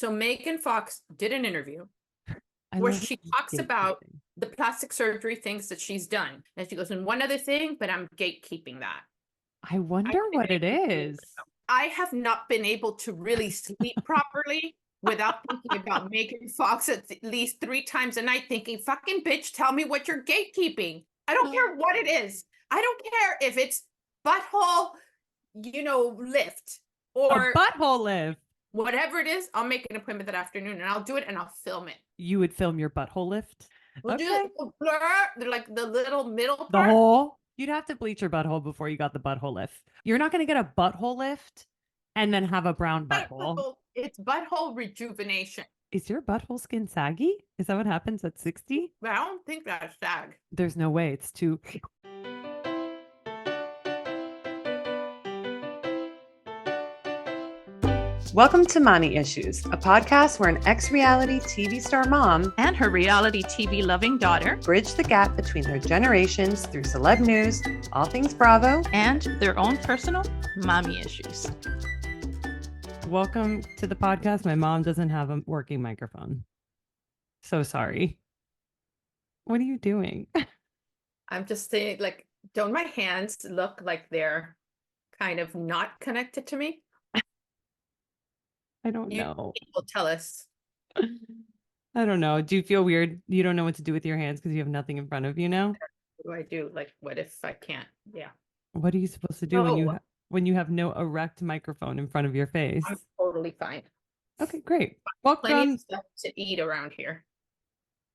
So Megan Fox did an interview I where love she talks about gatekeeping. the plastic surgery things that she's done. And she goes, and one other thing, but I'm gatekeeping that. I wonder what it is. I have not been able to really sleep properly without thinking about Megan Fox at least 3 times a night, thinking, fucking bitch, tell me what you're gatekeeping. I don't care what it is. I don't care if it's butthole, lift A or butthole lift. whatever it is. I'll make an appointment that afternoon and I'll do it and I'll film it. You would film your butthole lift? We'll do the blur, like the little middle part. The hole? You'd have to bleach your butthole before you got the butthole lift. You're not going to get a butthole lift and then have a brown butthole. It's butthole rejuvenation. Is your butthole skin saggy? Is that what happens at 60? But I don't think that's sag. There's no way. It's too... Welcome to Mommy Issues, a podcast where an ex-reality TV star mom and her reality TV loving daughter bridge the gap between their generations through celeb news, all things Bravo, and their own personal mommy issues. Welcome to the podcast. My mom doesn't have a working microphone. So sorry. What are you doing? I'm just saying, like, don't my hands look like they're kind of not connected to me? I don't know. People tell us. I don't know. Do you feel weird? You don't know what to do with your hands because you have nothing in front of you now? What do I do? Like, what if I can't? Yeah. What are you supposed to do when you have no erect microphone in front of your face? I'm totally fine. Okay, great. Plenty Welcome. of stuff to eat around here.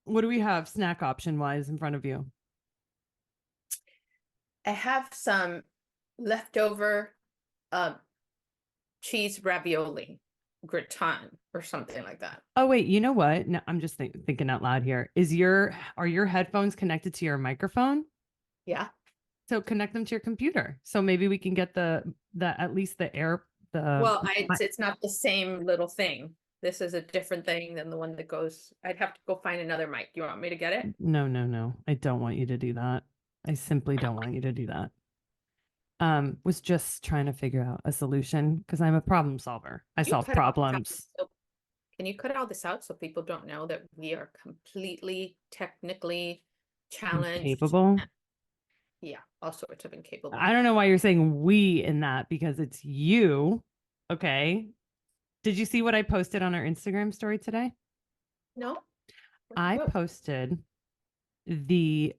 What do we have snack option wise in front of you? I have some leftover cheese ravioli gratin or something like that. Oh wait, you know what? No, I'm just thinking out loud here. Are your headphones connected to your microphone? Yeah. So connect them to your computer. So maybe we can get the at least the air. Well, it's not the same little thing. This is a different thing than the one that goes. I'd have to go find another mic. Do you want me to get it? No. I don't want you to do that. I simply don't want you to do that. Was just trying to figure out a solution because I'm a problem solver. I solve problems. Can you cut all this out so people don't know that we are completely technically challenged? Incapable? Yeah, all sorts of incapable. I don't know why you're saying we in that because it's you. Okay. Did you see what I posted on our Instagram story today? No. I posted the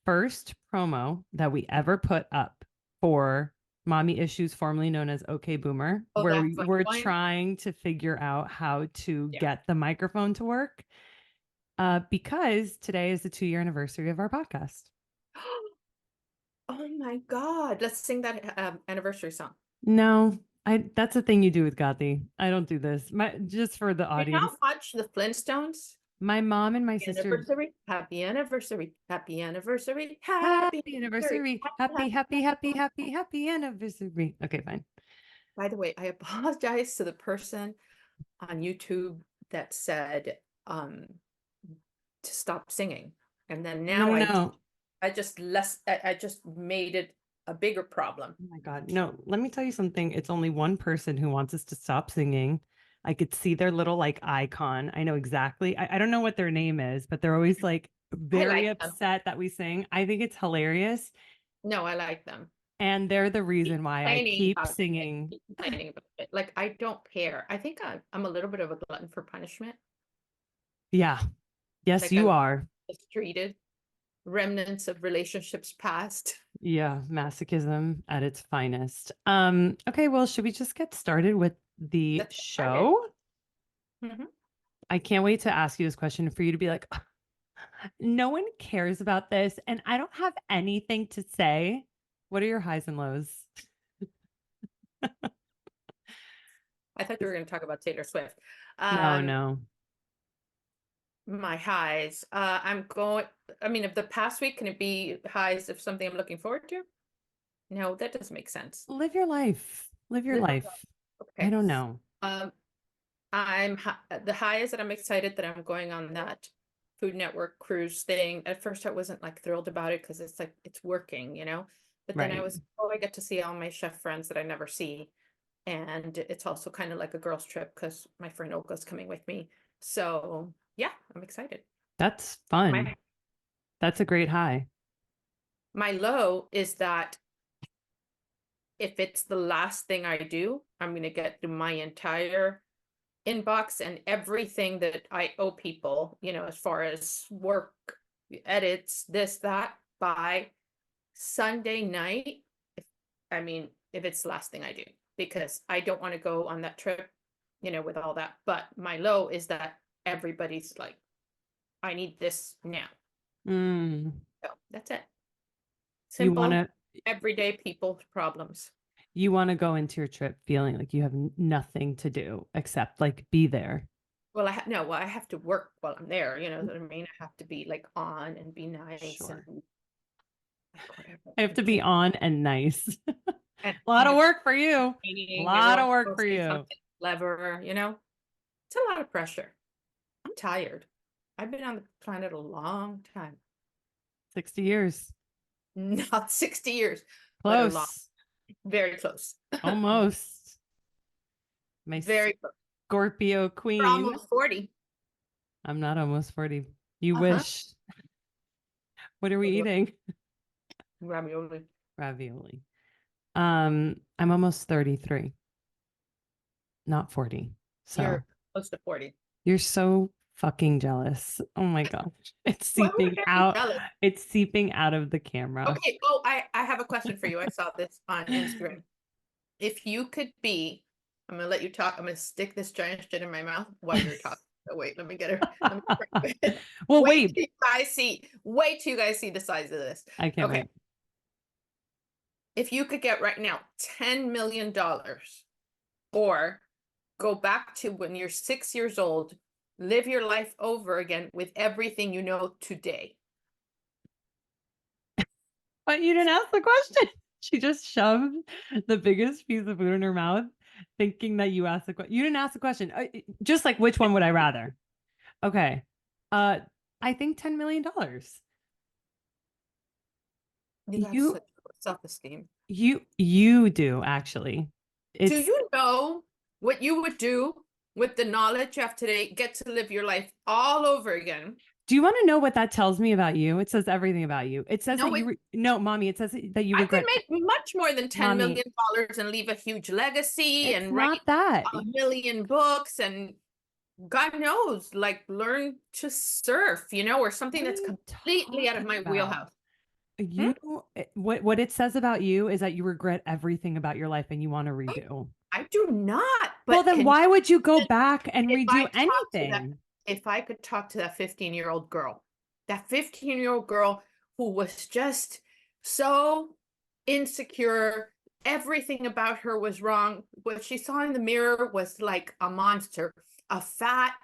first promo that we ever put up for Mommy Issues, formerly known as OK Boomer, where we were trying to figure out how to get the microphone to work because today is the 2-year anniversary of our podcast. Oh my God. Let's sing that anniversary song. No, that's a thing you do with Gathi. I don't do this. Just for the audience. You not watch the Flintstones? My mom and my sister. Happy anniversary. Happy anniversary. Happy anniversary. Happy anniversary. Okay, fine. By the way, I apologize to the person on YouTube that said to stop singing. And then now I just made it a bigger problem. Oh my God. No, let me tell you something. It's only one person who wants us to stop singing. I could see their little like icon. I know exactly. I don't know what their name is, but they're always like very upset that we sing. I think it's hilarious. No, I like them. And they're the reason why I keep singing. Like, I don't care. I think I'm a little bit of a glutton for punishment. Yeah. Yes, like you are. Mistreated. Remnants of relationships past. Yeah, masochism at its finest. Okay, well, should we just get started with the show? Mm-hmm. I can't wait to ask you this question for you to be like, no one cares about this, and I don't have anything to say. What are your highs and lows? I thought you were going to talk about Taylor Swift. No. My highs. Of the past week, can it be highs of something I'm looking forward to? No, that doesn't make sense. Live your life. Okay. I don't know. The high is that I'm excited that I'm going on that Food Network cruise thing. At first, I wasn't like thrilled about it because it's like it's working, But then I was, I get to see all my chef friends that I never see. And it's also kind of like a girls' trip because my friend Olga's coming with me. So yeah, I'm excited. That's fun. My That's a great high. my low is that if it's the last thing I do, I'm gonna get through my entire inbox and everything that I owe people, as far as work, edits, this, that, by Sunday night. If it's the last thing I do, because I don't want to go on that trip, with all that. But my low is that everybody's like, I need this now. Mm. So that's it. You Simple, wanna everyday people problems. you want to go into your trip feeling like you have nothing to do except like be there. Well, I have to work while I'm there. You know what I mean? I have to be like on and be nice Sure. and like whatever. I have to be on and nice. And A lot of work for you. A training, lot of everyone's work supposed for to say you. something clever, It's a lot of pressure. I'm tired. I've been on the planet a long time. 60 years. Not 60 years, but a long, Close. very close. Almost. My Very close. Scorpio We're queen. almost 40. I'm not almost 40. You wish. What are we eating? Ravioli. Ravioli. I'm almost 33. Not 40. So You're close to 40. you're so fucking jealous. Oh my gosh. It's Why would seeping I be out. jealous? It's seeping out of the camera. Okay. Oh, I have a question for you. I saw this on Instagram. If you could be, I'm gonna let you talk. I'm gonna stick this giant shit in my mouth while you're talking. So wait, let me get her. Well, Wait wait. till you guys see. Wait till you guys see the size of this. I can't Okay. wait. If you could get right now $10 million, or go back to when you're 6 years old, live your life over again with everything you know today. But you didn't ask the question. She just shoved the biggest piece of food in her mouth, thinking that you asked the question. You didn't ask the question. Just like, which one would I rather? Okay. I think $10 million. You have such self-esteem. You do actually. Do you know what you would do with the knowledge you have today? Get to live your life all over again. Do you want to know what that tells me about you? It says everything about you. It says No, that no, mommy, it says that you I could regret. make much more than $10 Mommy, million and leave a huge legacy it's and not write that. a million books and God knows, like learn to surf, or something What are that's you completely out of my talking wheelhouse. about? What it says about you is that you regret everything about your life and you want to redo. I do not. Well, But then why would you go back and if I redo anything? if I could talk to that 15-year-old girl, that 15-year-old girl who was just so insecure, everything about her was wrong. What she saw in the mirror was like a monster, a fat,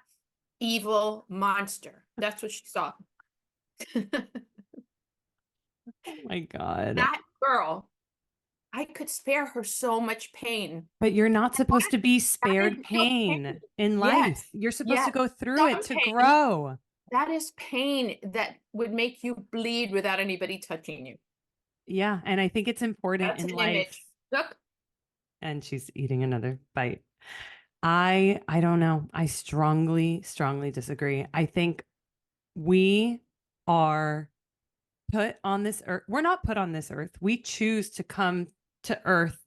evil monster. That's what she saw. Oh my God. That girl, I could spare her so much pain. But you're not supposed to be spared That is real pain in Yes, life. You're supposed to yes. go through it to grow. That is pain that would make you bleed without anybody touching you. Yeah. And I think it's important That's in an life. image. Look. And she's eating another bite. I don't know. I strongly, strongly disagree. I think we are put on this earth. We're not put on this earth. We choose to come to earth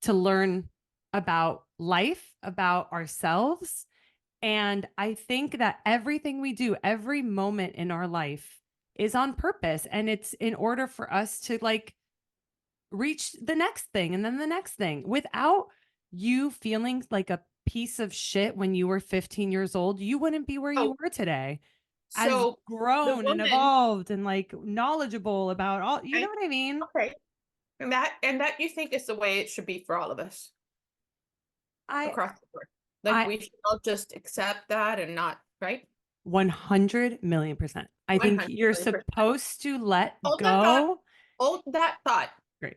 to learn about life, about ourselves. And I think that everything we do, every moment in our life is on purpose. And it's in order for us to like reach the next thing and then the next thing without you feeling like a piece of shit when you were 15 years old, you wouldn't be where you were today. As So grown and evolved and like knowledgeable about all, you know what I mean? Okay. And that you think is the way it should be for all of us across the board. Like we should all just accept that and not, right? 100 million%. I think you're supposed to let go. Hold that thought. Great.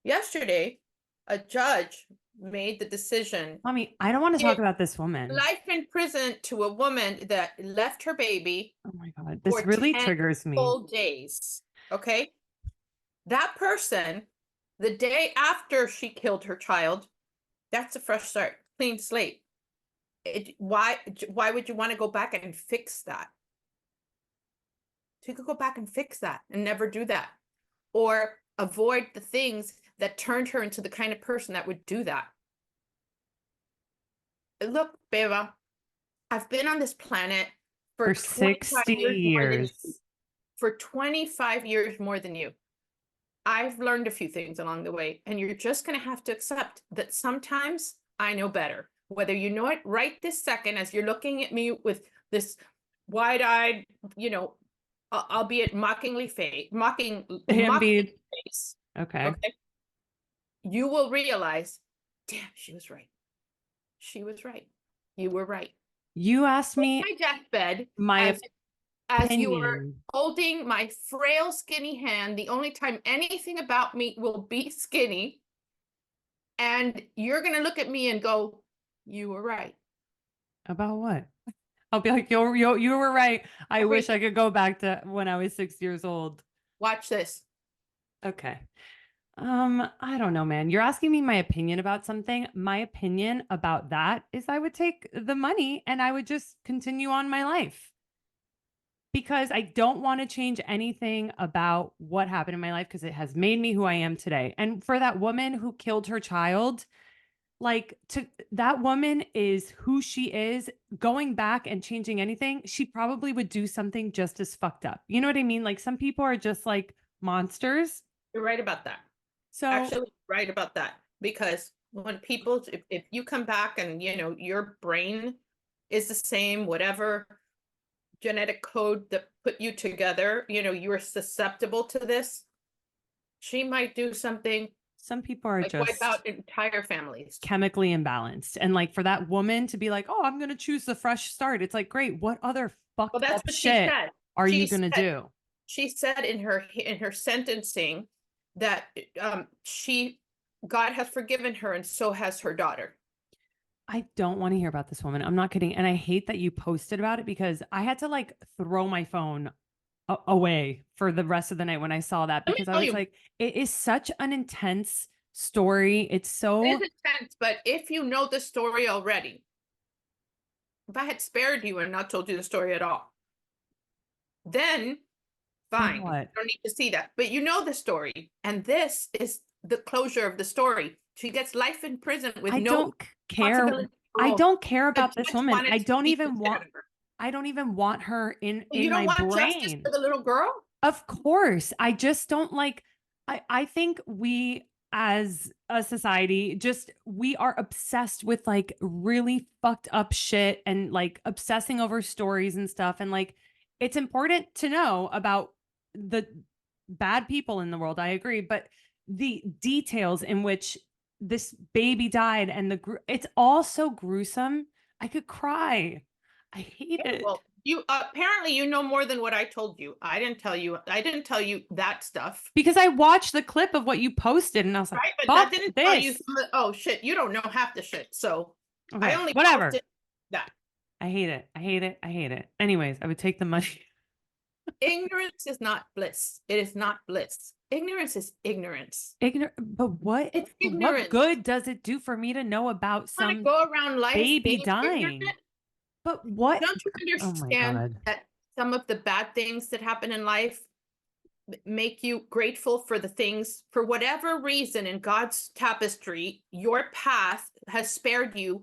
Yesterday, a judge made the decision. Mommy, I don't want to talk about this woman. Life in prison to a woman that left her baby. Oh my God. This really triggers me. Full days. Okay. That person, the day after she killed her child, That's a fresh start, clean slate. Why would you want to go back and fix that? So you could go back and fix that and never do that. Or avoid the things that turned her into the kind of person that would do that. Look, Beba, I've been on this planet for 25 60 years. For 25 years more than you. I've learned a few things along the way, and you're just going to have to accept that sometimes I know better. Whether you know it right this second as you're looking at me with this wide-eyed, albeit mockingly mocking face. Okay. You will realize, damn, she was right. She was right. You were right. You asked me my deathbed as you were holding my frail, skinny hand, the only time anything about me will be skinny. And you're going to look at me and go, you were right. About what? I'll be like, you were right. I wish I could go back to when I was 6 years old. Watch this. Okay. I don't know, man. You're asking me my opinion about something. My opinion about that is I would take the money and I would just continue on my life. Because I don't want to change anything about what happened in my life because it has made me who I am today. And for that woman who killed her child, that woman is who she is. Going back and changing anything, she probably would do something just as fucked up. You know what I mean? Like some people are just like monsters. You're right about that. So actually right about that, because when people, if you come back and your brain is the same, whatever genetic code that put you together, you're susceptible to this. She might do something. Some people are like just wipe out entire families, chemically imbalanced. And like for that woman to be like, oh, I'm going to choose the fresh start. It's like, great. What other fucked that's up what shit are you going to do? She said in her sentencing that God has forgiven her and so has her daughter. I don't want to hear about this woman. I'm not kidding. And I hate that you posted about it because I had to like throw my phone away for the rest of the night when I saw that, because I was like, it is such an intense story. It is intense, but if you know the story already, if I had spared you and not told you the story at all, then fine. You don't need to see that. But you know the story. And this is the closure of the story. She gets life in prison with I don't care. I don't care about this woman. I don't even want her in my brain. Justice for the little girl? Of course. I just don't like, I think we as a society, we are obsessed with like really fucked up shit and like obsessing over stories and stuff. And like, it's important to know about the bad people in the world. I agree. But the details in which this baby died and it's all so gruesome. I could cry. I hate it. Well, you apparently you know more than what I told you. I didn't tell you that stuff because I watched the clip of what you posted and I was like, but that didn't tell you. Oh shit, you don't know half the shit. So okay, I only posted that. I hate it. I hate it. I hate it. Anyways, I would take the money. Ignorance is not bliss. It is not bliss. Ignorance is ignorance. But what? It's ignorance. What good does it do for me to know about some go around life baby dying? Ignorant? But what? Don't you understand that some of the bad things that happen in life make you grateful for the things, for whatever reason in God's tapestry, your path has spared you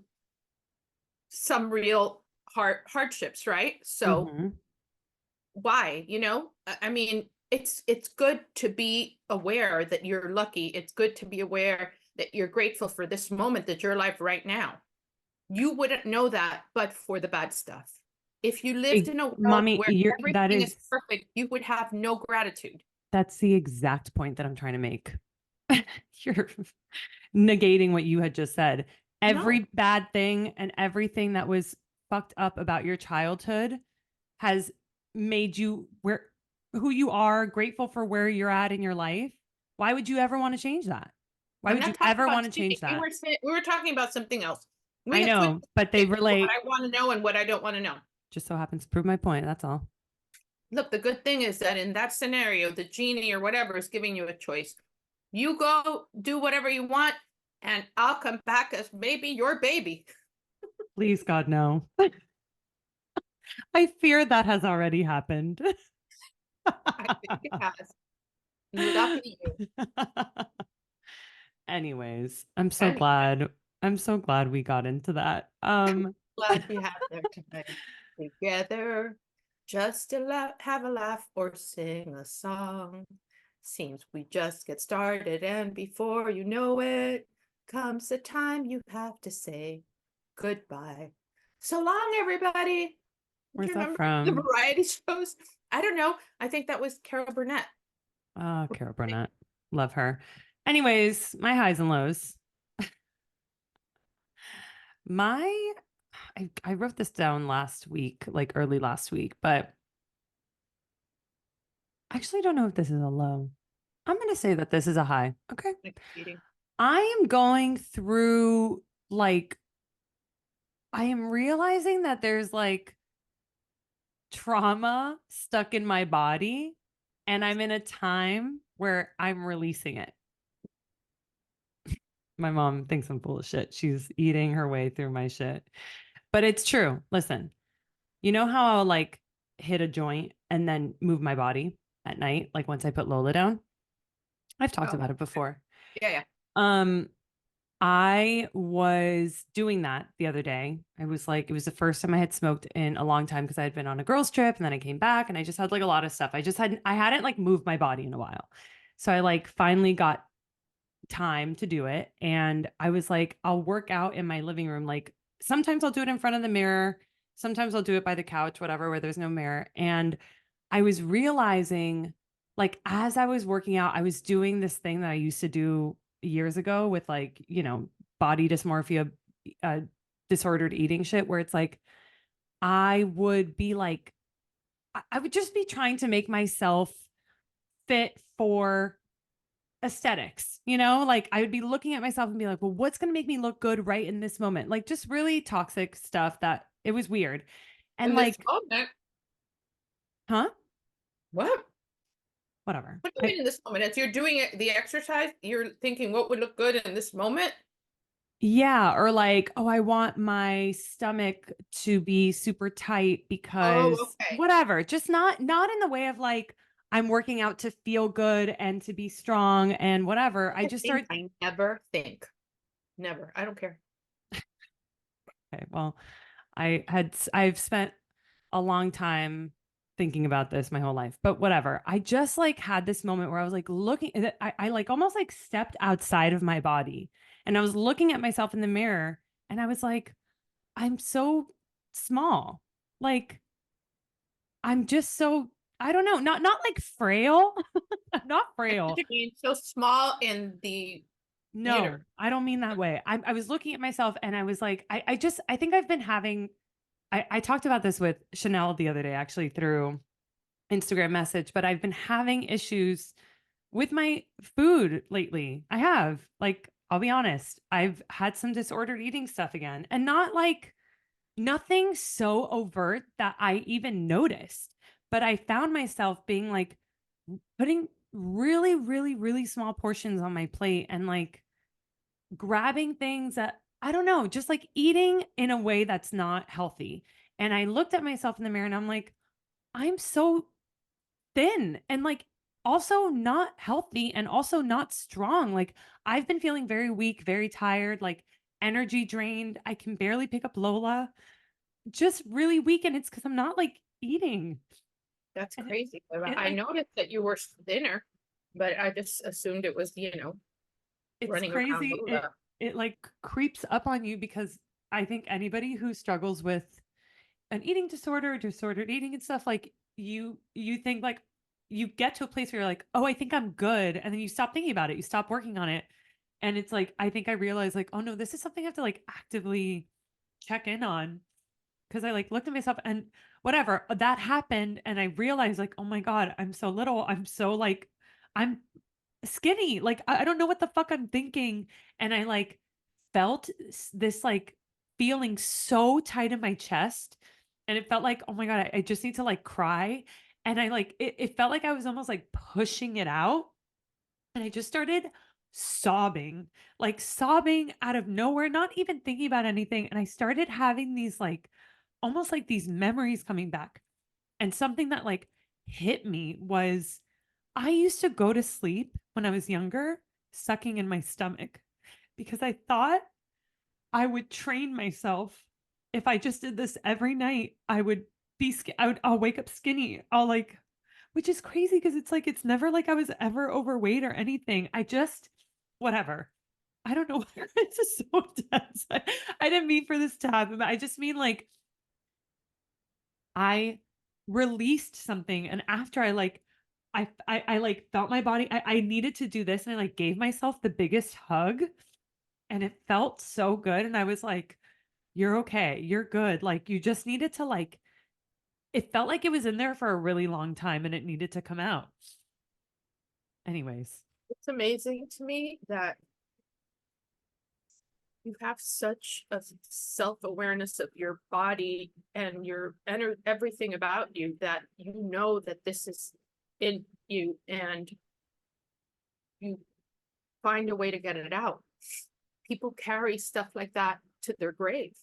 some real hardships, right? So why, I mean, it's good to be aware that you're lucky. It's good to be aware that you're grateful for this moment that you're alive right now. You wouldn't know that, but for the bad stuff. If you lived in a world where everything is perfect, you would have no gratitude. That's the exact point that I'm trying to make. You're negating what you had just said. Every bad thing and everything that was fucked up about your childhood has made you who you are, grateful for where you're at in your life. Why would you ever want to change that? Why would you ever want to change that? We were talking about something else. I know, but they relate. What I want to know and what I don't want to know. Just so happens to prove my point. That's all. Look, the good thing is that in that scenario, the genie or whatever is giving you a choice. You go do whatever you want, and I'll come back as maybe your baby. Please, God, no. I fear that has already happened. I think it has. Lucky you. Anyways, I'm so And glad. I'm so glad we got into that. glad we had their time together just to have a laugh or sing a song. Seems we just get started, and before you know it, comes the time you have to say goodbye. So long, everybody. Do Where's you that remember the from? variety shows? I don't know. I think that was Carol Burnett. Oh, Carol Burnett. Love her. Anyways, my highs and lows. My I wrote this down last week, like early last week, but I actually don't know if this is a low. I'm going to say that this is a high. Okay. I am going through like I am realizing that there's like trauma stuck in my body and I'm in a time where I'm releasing it. My mom thinks I'm full of shit. She's eating her way through my shit. But it's true. Listen, you know how I'll like hit a joint and then move my body at night, like once I put Lola down? I've talked about it before. Yeah. Um, I was doing that the other day. I was like, it was the first time I had smoked in a long time because I had been on a girls' trip and then I came back and I just had like a lot of stuff. I hadn't like moved my body in a while. So I like finally got time to do it. And I was like, I'll work out in my living room. Like sometimes I'll do it in front of the mirror. Sometimes I'll do it by the couch, whatever, where there's no mirror. And I was realizing, like, as I was working out, I was doing this thing that I used to do years ago with like, body dysmorphia, disordered eating shit, where it's like, I would be like, I would just be trying to make myself fit for aesthetics, like I would be looking at myself and be like, well, what's going to make me look good right in this moment? Like just really toxic stuff that it was weird. And In this like, moment, huh? what? Whatever. What do you mean in this moment? As you're doing it, the exercise, you're thinking what would look good in this moment? Yeah. Or like, oh, I want my stomach to be super tight Oh, because okay. whatever, just not in the way of like, I'm working out to feel good and to be strong and whatever. I just start. I never think. Never. I don't care. Okay. Well, I've spent a long time thinking about this my whole life, but whatever. I just like had this moment where I was like looking, I like almost like stepped outside of my body and I was looking at myself in the mirror and I was like, I'm so small. Like, I'm just so, I don't know, not like frail, not I frail. think you mean so small in the No, I don't mean that way. I was looking at myself and I was like, I think I've been having, I talked about this with Chanel the other day, actually through Instagram message, but I've been having issues with my food lately. I have, like, I'll be honest, I've had some disordered eating stuff again and not like nothing so overt that I even noticed, but I found myself being like putting really, really, really small portions on my plate and like grabbing things that I don't know, just like eating in a way that's not healthy. And I looked at myself in the mirror and I'm like, I'm so thin and like also not healthy and also not strong. Like I've been feeling very weak, very tired, like energy drained. I can barely pick up Lola, just really weak. And it's because I'm not like eating. That's And crazy. I like, noticed that you were thinner, but I just assumed it was, it's running around crazy. It like creeps up on you because I think anybody who struggles with an eating disorder, disordered eating and stuff, like you think like you get to a place where you're like, oh, I think I'm good. And then you stop thinking about it. You stop working on it. And it's like, I think I realized like, oh no, this is something I have to like actively check in on. Cause I like looked at myself and whatever that happened. And I realized like, oh my God, I'm so little. I'm so like, I'm skinny. Like, I don't know what the fuck I'm thinking. And I like felt this like feeling so tight in my chest. And it felt like, oh my God, I just need to like cry. And I like, it felt like I was almost like pushing it out. And I just started sobbing, like sobbing out of nowhere, not even thinking about anything. And I started having these like almost like these memories coming back. And something that like hit me was I used to go to sleep when I was younger, sucking in my stomach because I thought I would train myself. If I just did this every night, I would I'll wake up skinny. I'll like, which is crazy because it's like, it's never like I was ever overweight or anything. I just, whatever. I don't know. It's just so intense. I didn't mean for this to happen, but I just mean like I released something. And after I like, I like felt my body, I needed to do this. And I like gave myself the biggest hug and it felt so good. And I was like, you're okay. You're good. Like you just needed to like, it felt like it was in there for a really long time and it needed to come out. Anyways. It's amazing to me that you have such a self-awareness of your body and your everything about you that you know that this is in you and you find a way to get it out. People carry stuff like that to their grave.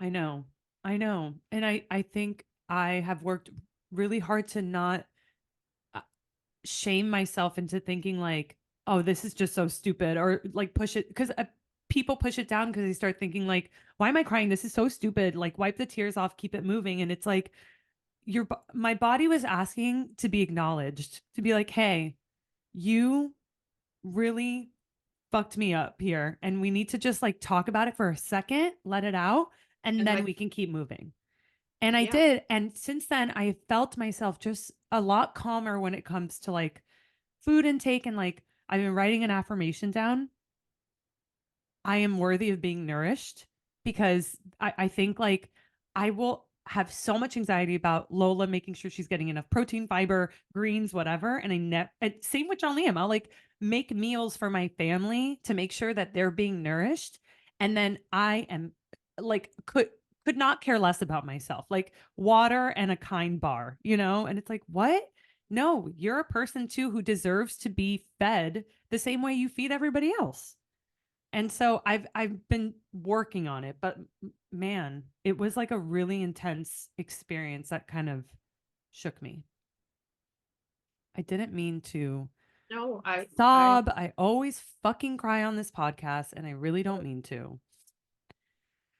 I know. I know. And I think I have worked really hard to not shame myself into thinking like, oh, this is just so stupid or like push it because people push it down because they start thinking like, why am I crying? This is so stupid. Like wipe the tears off, keep it moving. And it's like my body was asking to be acknowledged, to be like, hey, you really fucked me up here. And we need to just like talk about it for a second, let it out, and then like, we can keep moving. And I yeah. did. And since then, I felt myself just a lot calmer when it comes to like food intake. And like, I've been writing an affirmation down. I am worthy of being nourished because I think like I will have so much anxiety about Lola making sure she's getting enough protein, fiber, greens, whatever. And same with John Liam. I'll like make meals for my family to make sure that they're being nourished. And then I am like, could not care less about myself, like water and a kind bar, you know? And it's like, what? No, you're a person too who deserves to be fed the same way you feed everybody else. And so I've been working on it, but man, it was like a really intense experience that kind of shook me. I didn't mean to No, sob. I always fucking cry on this podcast, and I really don't mean to.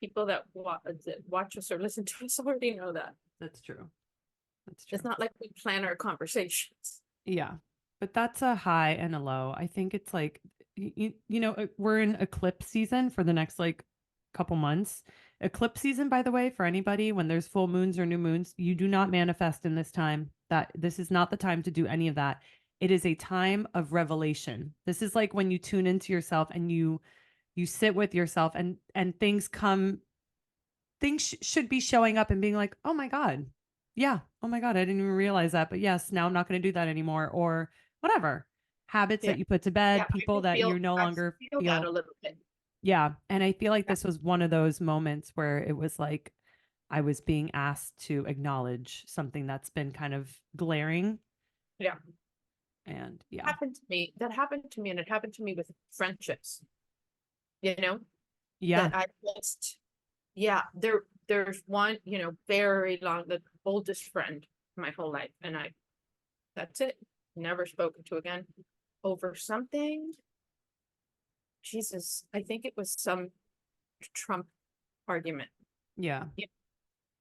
people that watch us or listen to us already know that. That's true. That's true. It's not like we plan our conversations. Yeah. But that's a high and a low. I think it's like, we're in eclipse season for the next like couple months. Eclipse season, by the way, for anybody, when there's full moons or new moons, you do not manifest in this time. That this is not the time to do any of that. It is a time of revelation. This is like when you tune into yourself and you sit with yourself and things should be showing up and being like, oh my God. Yeah. Oh my God. I didn't even realize that. But yes, now I'm not going to do that anymore or whatever. Habits Yeah. that you put to bed, Yeah, people that you no longer feel that a little bit. Yeah. And I feel like Yeah. this was one of those moments where it was like I was being asked to acknowledge something that's been kind of glaring. Yeah. And yeah. That happened to me and it happened to me with friendships. You know? Yeah. That I just there's one, very long, the oldest friend my whole life. And that's it. Never spoken to again over something. Jesus, I think it was some Trump argument. Yeah.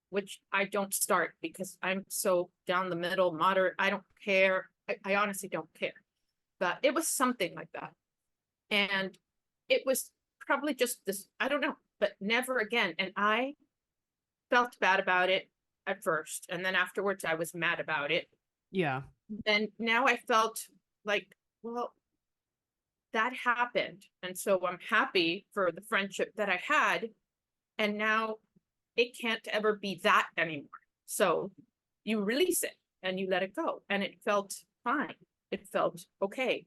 Which I don't start because I'm so down the middle, moderate. I don't care. I honestly don't care. But it was something like that. And it was probably just this, I don't know, but never again. And I felt bad about it at first. And then afterwards, I was mad about it. Yeah. And now I felt like, well, that happened. And so I'm happy for the friendship that I had. And now it can't ever be that anymore. So you release it and you let it go. And it felt fine. It felt okay.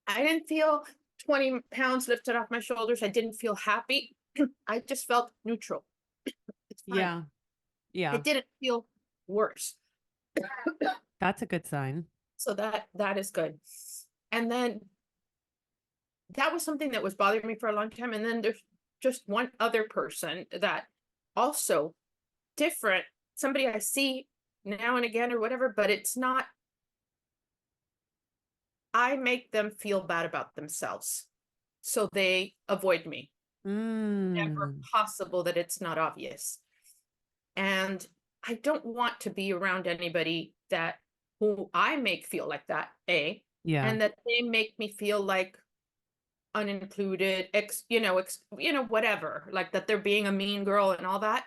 I didn't feel 20 pounds lifted off my shoulders. I didn't feel happy. I just felt neutral. It's fine. Yeah. Yeah. It didn't feel worse. That's a good sign. So that is good. And then that was something that was bothering me for a long time. And then there's just one other person that also different, somebody I see now and again or whatever, but it's not, I make them feel bad about themselves. So they avoid me. Never Mm. possible that it's not obvious. And I don't want to be around anybody that who I make feel like that, A, Yeah. and that they make me feel like unincluded, whatever, like that they're being a mean girl and all that.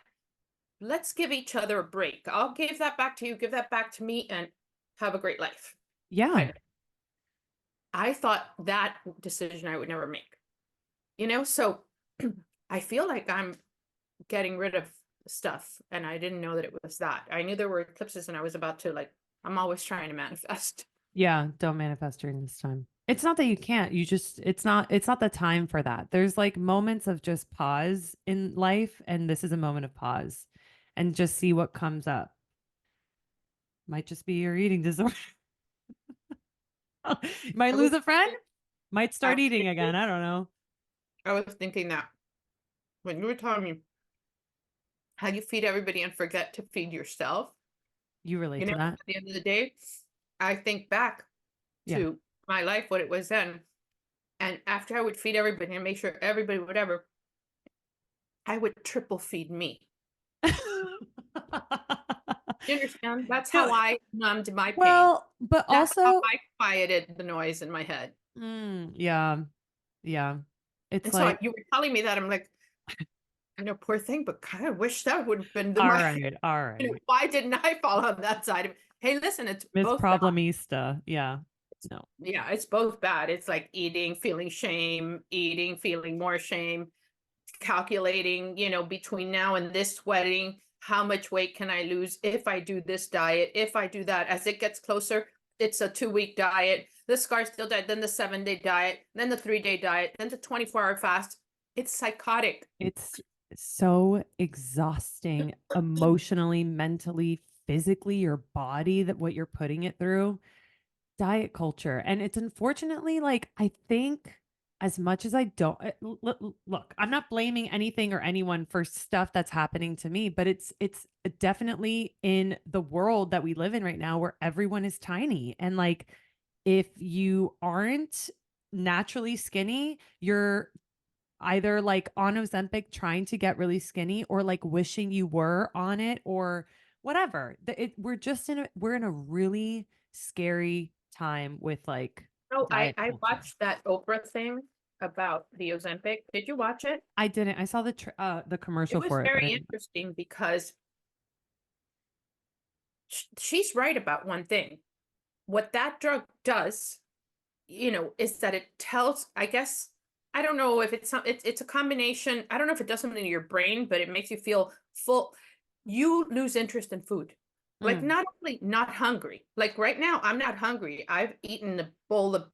Let's give each other a break. I'll give that back to you, give that back to me, and have a great life. Yeah. Kind of. I thought that decision I would never make. So I feel like I'm getting rid of stuff, and I didn't know that it was that. I knew there were eclipses, and I was about to, like, I'm always trying to manifest. Yeah. Don't manifest during this time. It's not that you can't, you just, it's not the time for that. There's like moments of just pause in life. And this is a moment of pause and just see what comes up. Might just be your eating disorder. Might lose a friend, might start eating again. I don't know. I was thinking that when you were telling me how you feed everybody and forget to feed yourself, You relate to that? at the end of the day, I think back Yeah. to my life, what it was then. And after I would feed everybody and make sure everybody, whatever, I would triple feed me. You understand? That's how No, I numbed my pain. well, but That's how also, I quieted the noise in my head. yeah, yeah. It's And so like, you were telling me that, I'm like, I know, poor thing, but kind of wish that would have been all my, right, all right. why didn't I fall on that side of it? Hey, listen, it's Miss both bad. Problemista. Yeah. No. Yeah, it's both bad. It's like eating, feeling shame, eating, feeling more shame, calculating, between now and this wedding, how much weight can I lose if I do this diet, if I do that. As it gets closer, it's a 2-week diet, the scar still diet, then the 7-day diet, then the 3-day diet, then the 24-hour fast. It's psychotic. It's so exhausting emotionally, mentally, physically, your body, that what you're putting it through. Diet culture. And it's unfortunately like, I think as much as I don't look, I'm not blaming anything or anyone for stuff that's happening to me, but it's definitely in the world that we live in right now where everyone is tiny. And like, if you aren't naturally skinny, you're either like on Ozempic trying to get really skinny or like wishing you were on it or whatever. We're in a really scary time with like Oh, I diet I culture. watched that Oprah thing about the Ozempic. Did you watch it? I didn't. I saw the It commercial was for it, but I very didn't. interesting because she's right about one thing. What that drug does, is that it tells, I guess, I don't know if it's a combination. I don't know if it does something to your brain, but it makes you feel full. You lose interest in food. Like, Mm, not only not hungry, like right now, I'm not hungry. I've eaten a bowl of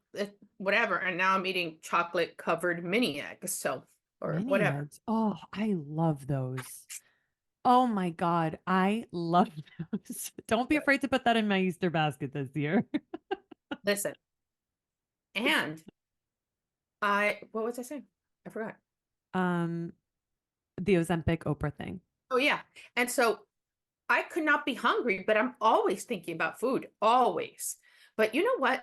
whatever, and now I'm eating chocolate covered mini eggs. So, or mini whatever. eggs. Oh, I love those. Oh my God. I love those. Don't be Good. afraid to put that in my Easter basket this year. Listen, and what was I saying? I forgot. um, the Ozempic Oprah thing. Oh, yeah. And so I could not be hungry, but I'm always thinking about food, always. But you know what?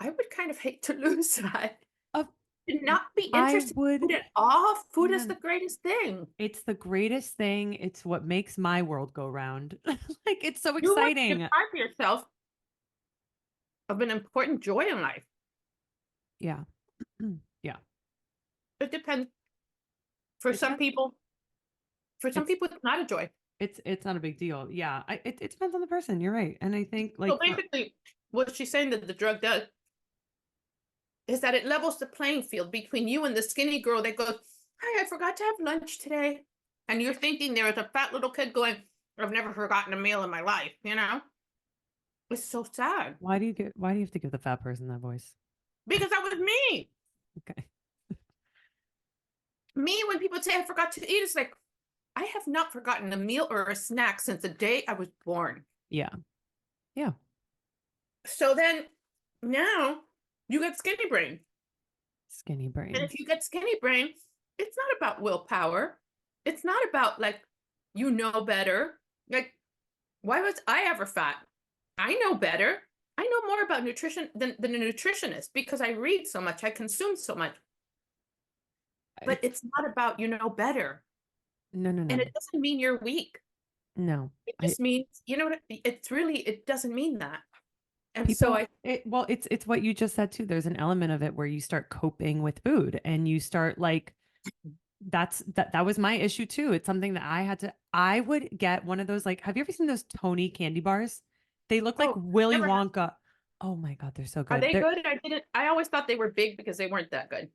I would kind of hate to lose that. Of To not be I interested in would, food at all. Food is yeah. the greatest thing. It's the greatest thing. It's what makes my world go round. Like, it's so You want to exciting. deprive yourself of an important joy in life. Yeah. Yeah. It depends. For It some depends. people, It's it's not a joy. it's not a big deal. Yeah. It depends on the person. You're right. And I think So like for basically, what she's saying that the drug does is that it levels the playing field between you and the skinny girl that goes, "Hi, I forgot to have lunch today." And you're thinking there is a fat little kid going, "I've never forgotten a meal in my life." It's so sad why do you have to give the fat person that voice? because that was me. Okay. Me, when people say I forgot to eat, it's like, I have not forgotten a meal or a snack since the day I was born. Yeah. Yeah. So then now you get skinny brain. Skinny brain. And if you get skinny brain, it's not about willpower. It's not about like, you know better. Like, why was I ever fat? I know better. I know more about nutrition than a nutritionist because I read so much, I consume so much. But it's not about you know better. No, no, And no. it doesn't mean you're weak. No. It just means, you know what, it's really, it doesn't mean that. And so People, well, it's what you just said too. There's an element of it where you start coping with food and you start like, that was my issue too. It's something that I would get one of those, like, have you ever seen those Tony candy bars? They look like Willy Wonka. Oh my God, they're so good. Are they good? I always thought they were big because they weren't that good.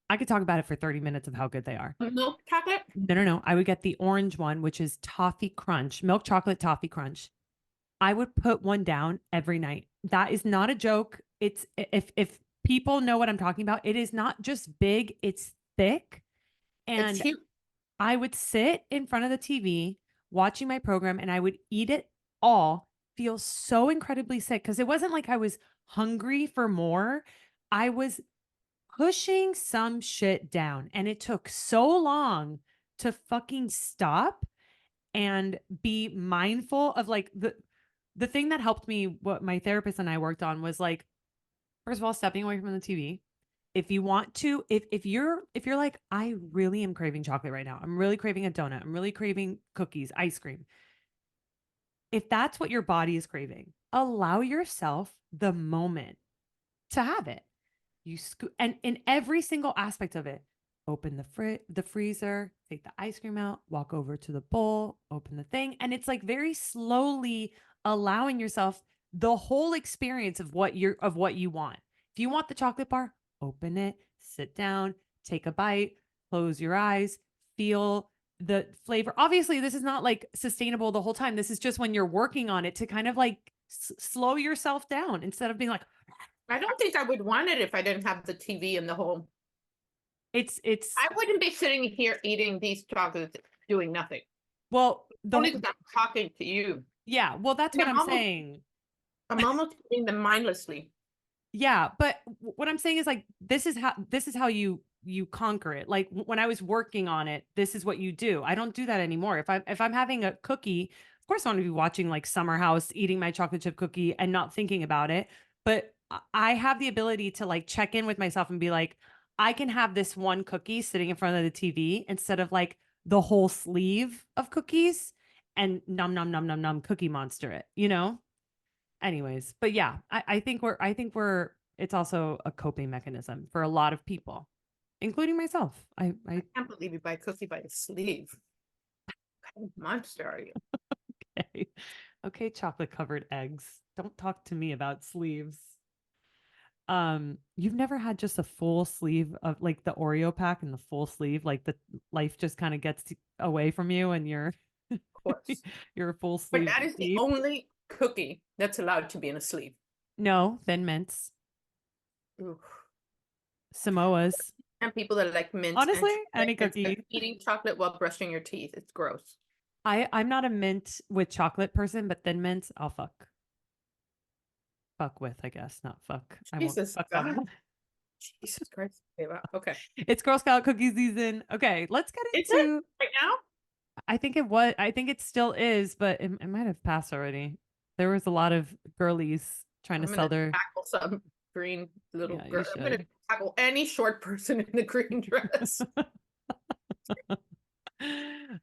I could talk about it for 30 minutes of how good they are. Milk chocolate? No, no, no. I would get the orange one, which is toffee crunch, milk chocolate toffee crunch. I would put one down every night. That is not a joke. It's if people know what I'm talking about, it is not just big, it's thick. And it's I would sit in front of the TV watching my program and I would eat it all, feel so incredibly sick because it wasn't like I was hungry for more. I was pushing some shit down and it took so long to fucking stop and be mindful of like the thing that helped me, what my therapist and I worked on was like, first of all, stepping away from the TV. If you want to, if you're like, I really am craving chocolate right now. I'm really craving a donut. I'm really craving cookies, ice cream. If that's what your body is craving, allow yourself the moment to have it. You and in every single aspect of it, open the freezer, take the ice cream out, walk over to the bowl, open the thing, and it's like very slowly allowing yourself the whole experience of what you want. If you want the chocolate bar, open it, sit down, take a bite, close your eyes, feel the flavor. Obviously, this is not like sustainable the whole time. This is just when you're working on it to kind of like slow yourself down instead of being like, I don't think I would want it if I didn't have the TV and the whole. It's I wouldn't be sitting here eating these chocolates doing nothing. Well, only because I'm talking to you. Yeah, well, that's what I'm saying. I'm almost eating them mindlessly. Yeah, but what I'm saying is like this is how you conquer it. Like when I was working on it, this is what you do. I don't do that anymore. If I'm having a cookie, of course I want to be watching like Summer House, eating my chocolate chip cookie and not thinking about it. But I have the ability to like check in with myself and be like, I can have this one cookie sitting in front of the TV instead of like the whole sleeve of cookies and nom nom nom nom nom cookie monster it, you know? Anyways, but yeah, I think it's also a coping mechanism for a lot of people, including myself. I can't believe you buy a cookie by the sleeve. What kind of monster are you? Okay. Okay, chocolate covered eggs. Don't talk to me about sleeves. You've never had just a full sleeve of like the Oreo pack and the full sleeve, like the life just kind of gets away from you and you're of course you're a full sleeve. But that is the only cookie that's allowed to be in a sleeve. No, Thin Mints. Ooh. Samoas. And people that like mint. Honestly, any cookie. Like eating chocolate while brushing your teeth. It's gross. I'm not a mint with chocolate person, but Thin Mints, I'll fuck. Fuck with, I guess, not fuck. Jesus I won't fuck God. on. Jesus Christ. Okay. It's Girl Scout cookie season. Okay, let's get into right now. I think it was. I think it still is, but it might have passed already. There was a lot of girlies trying to sell their tackle some green little Yeah, girl. I'm gonna tackle any short person in the green dress.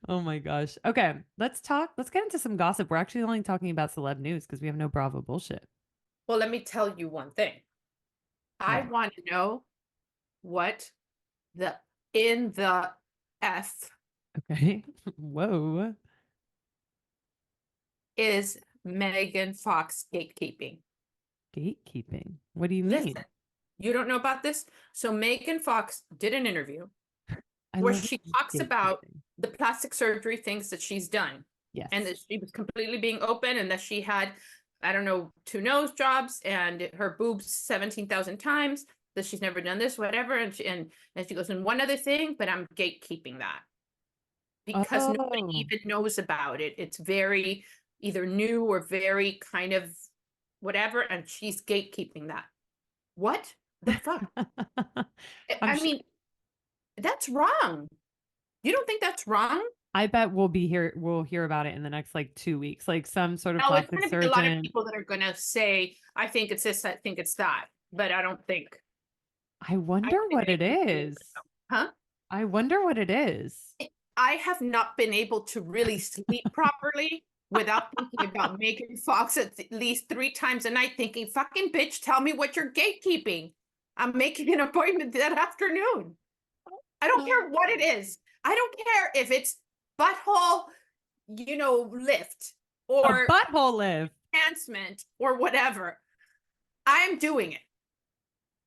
Oh my gosh. Okay, let's get into some gossip. We're actually only talking about celeb news because we have no Bravo bullshit. Well, let me tell you one thing. I want to know what in the F. Okay. Whoa. Is Megan Fox gatekeeping? Gatekeeping? What do you mean? Listen, you don't know about this? So Megan Fox did an interview where she talks about the plastic surgery things that she's done. Yes. And that she was completely being open and that she had, I don't know, 2 nose jobs and her boobs 17,000 times, that she's never done this, whatever. And she goes, and one other thing, but I'm gatekeeping that. Because nobody even knows about it. It's very either new or very kind of whatever, and she's gatekeeping that. What? The fuck? I'm I sh- mean, that's wrong. You don't think that's wrong? I bet we'll hear about it in the next like 2 weeks, like some sort of No, it's plastic gonna be a lot of surgeon. people that are gonna say, I think it's this, I think it's that, but I don't think I I wonder think what they it can do it. is. Huh? I wonder what it is. I have not been able to really sleep properly without thinking about Megan Fox at least 3 times a night, thinking, fucking bitch, tell me what you're gatekeeping. I'm making an appointment that afternoon. I don't care what it is. I don't care if it's butthole, lift A or butthole lift. enhancement or whatever. I am doing it.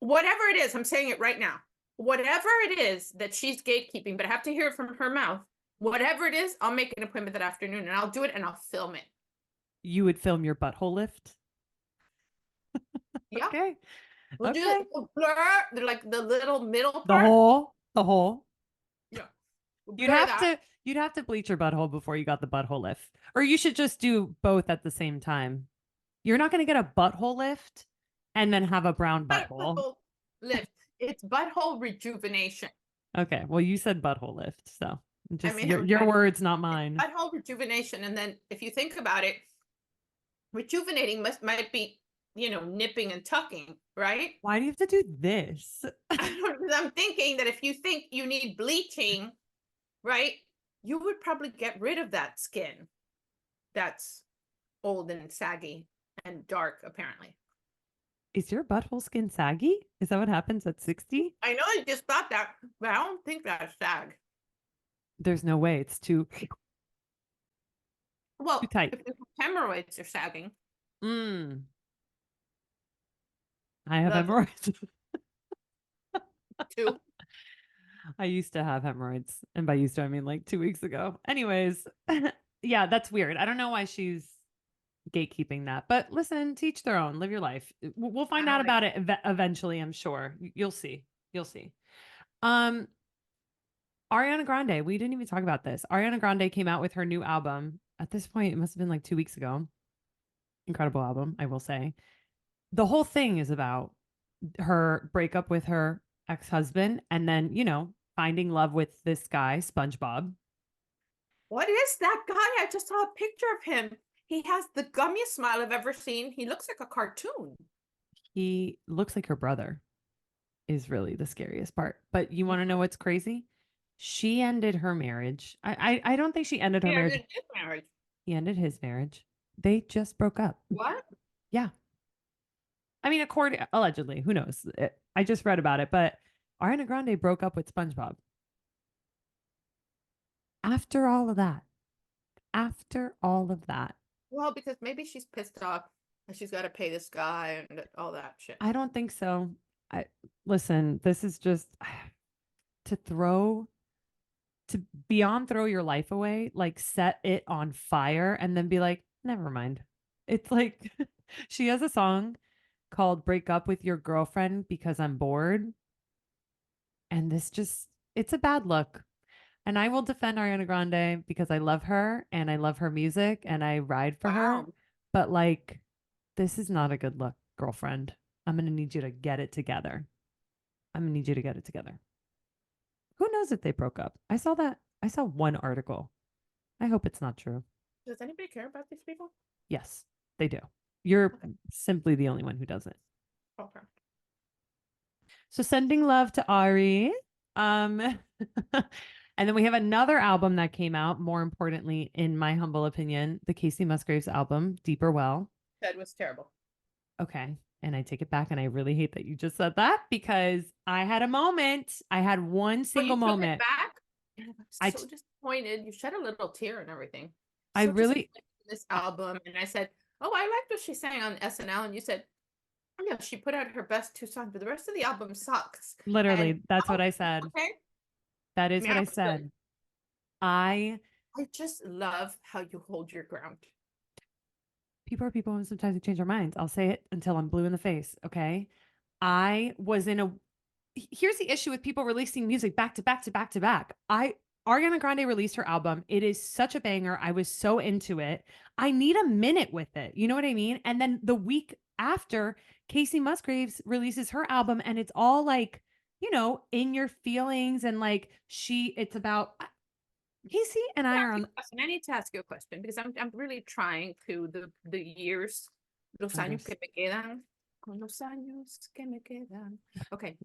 Whatever it is, I'm saying it right now. Whatever it is that she's gatekeeping, but I have to hear it from her mouth. Whatever it is, I'll make an appointment that afternoon and I'll do it and I'll film it. You would film your butthole lift? Yeah. Okay. We'll do Okay. we'll blur like the little middle The part. hole. The hole. Yeah. We'll You'd blur have that. to bleach your butthole before you got the butthole lift. Or you should just do both at the same time. You're not going to get a butthole lift and then have a brown Not a butthole. butthole lift. It's butthole rejuvenation. Okay. Well, you said butthole lift, so I just mean, your words, not mine. butthole rejuvenation. And then if you think about it, rejuvenating might be, nipping and tucking, right? Why do you have to do this? I'm thinking that if you think you need bleaching, right, you would probably get rid of that skin that's old and saggy and dark, apparently. Is your butthole skin saggy? Is that what happens at 60? I know I just thought that, but I don't think that's sag. There's no way. It's too Well, tight. if the hemorrhoids are sagging, Mm. I have the hemorrhoids. two. I used to have hemorrhoids. And by used to, I mean like 2 weeks ago. Anyways, yeah, that's weird. I don't know why she's gatekeeping that. But listen, teach their own. Live your life. We'll find out about it eventually, I'm sure. You'll see. You'll see. Um, Ariana Grande, we didn't even talk about this. Ariana Grande came out with her new album. At this point, it must have been like 2 weeks ago. Incredible album, I will say. The whole thing is about her breakup with her ex-husband and then, finding love with this guy, SpongeBob. What is that guy? I just saw a picture of him. He has the gummiest smile I've ever seen. He looks like a cartoon. He looks like her brother, is really the scariest part. But you want to know what's crazy? She ended her marriage. I don't think she ended her marriage. His marriage. He ended his marriage. They just broke up. What? Yeah. I mean, allegedly, who knows? I just read about it, but Ariana Grande broke up with SpongeBob. After all of that. After all of that. Well, because maybe she's pissed off and she's got to pay this guy and all that shit. I don't think so. Listen, this is just to beyond throw your life away, like set it on fire and then be like, never mind. It's like she has a song called Break Up with Your Girlfriend Because I'm Bored. And it's a bad look. And I will defend Ariana Grande because I love her and I love her music and I ride for her. But like, this is not a good look, girlfriend. I'm going to need you to get it together. I'm going to need you to get it together. Who knows if they broke up? I saw one article. I hope it's not true. Does anybody care about these people? Yes, they do. You're simply the only one who doesn't. Okay. So sending love to Ari. And then we have another album that came out, more importantly, in my humble opinion, the Casey Musgraves album, Deeper Well. That was terrible. Okay. And I take it back. And I really hate that you just said that because I had a moment. I had one single moment. Back? I'm so disappointed. You shed a little tear and everything. I really this album, and I said, "Oh, I liked what she sang on SNL," and you said, "Oh yeah, she put out her best 2 songs, but the rest of the album sucks." Literally, and, that's what I said. Okay, that is what I said. Good. I just love how you hold your ground. People are people, and sometimes we change our minds. I'll say it until I'm blue in the face. Okay, I was in a. Here's the issue with people releasing music back to back to back to back. Ariana Grande released her album. It is such a banger. I was so into it. I need a minute with it. You know what I mean? And then the week after, Casey Musgraves releases her album, and it's all like, you know, in your feelings, and like it's about Casey and I are on. I need to ask you a question because I'm really trying to the years, los años que me quedan, con los años que me quedan. Okay.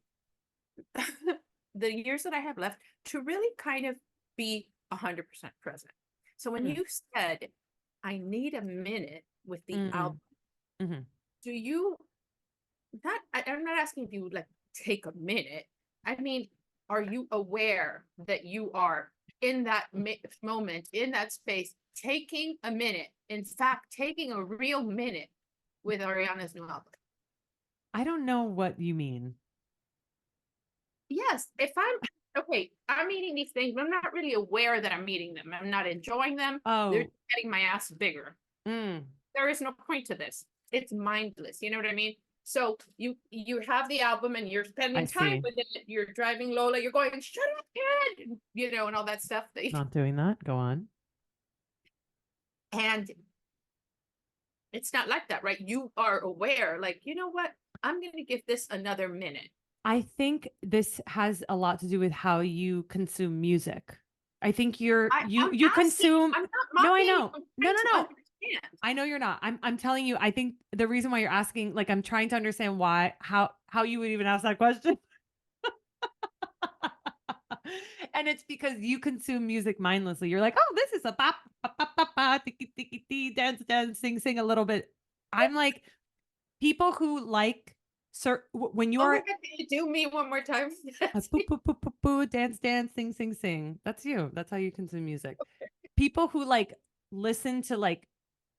The years that I have left to really kind of be 100% present. So when you said, I need a minute with the album, do you, I'm not asking if you would like take a minute. I mean, are you aware that you are in that moment, in that space, taking a minute, in fact, taking a real minute with Ariana's new album? I don't know what you mean. Yes, if I'm eating these things, but I'm not really aware that I'm eating them. I'm not enjoying them. Oh, they're getting my ass bigger. There is no point to this. It's mindless. You know what I mean? So you have the album and you're spending time with it. You're driving Lola. You're going, shut up, kid. You know, and all that stuff. Not doing that. Go on. And it's not like that, right? You are aware, like, you know what? I'm going to give this another minute. I think this has a lot to do with how you consume music. I think you consume. I'm not no, I mocking, know. No. understand. I know you're not. I'm telling you. I think the reason why you're asking, like, I'm trying to understand how you would even ask that question. And it's because you consume music mindlessly. You're like, oh, this is a bop, bop, bop, bop, bop, tiki, tiki, tiki, dance, dance, sing a little bit. I'm like, people who like. Sir, when you are, can you do me one more time? boo, boo, boo, boo, boo, dance, dance, sing. That's you. That's how you consume music. Okay. People who like listen to like